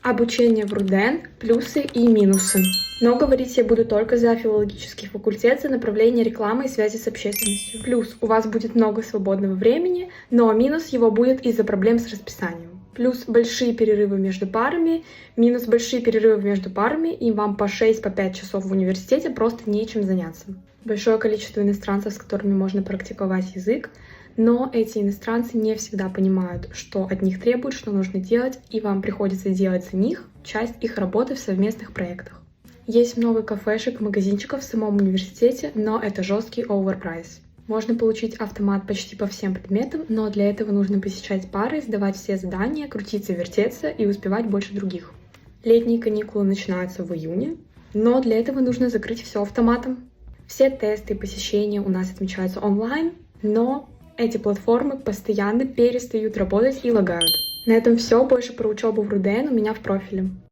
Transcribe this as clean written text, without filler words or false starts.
Обучение в РУДН, плюсы и минусы. Но говорить я буду только за филологический факультет, за направление рекламы и связи с общественностью. Плюс у вас будет много свободного времени, но минус его будет из-за проблем с расписанием. Плюс большие перерывы между парами, минус большие перерывы между парами, и вам по 6-5 часов в университете просто нечем заняться. Большое количество иностранцев, с которыми можно практиковать язык, но эти иностранцы не всегда понимают, что от них требуют, что нужно делать, и вам приходится делать за них часть их работы в совместных проектах. Есть много кафешек, магазинчиков в самом университете, но это жесткий оверпрайс. Можно получить автомат почти по всем предметам, но для этого нужно посещать пары, сдавать все задания, крутиться-вертеться и успевать больше других. Летние каникулы начинаются в июне, но для этого нужно закрыть все автоматом. Все тесты и посещения у нас отмечаются онлайн, но эти платформы постоянно перестают работать и лагают. На этом все. Больше про учебу в РУДН у меня в профиле.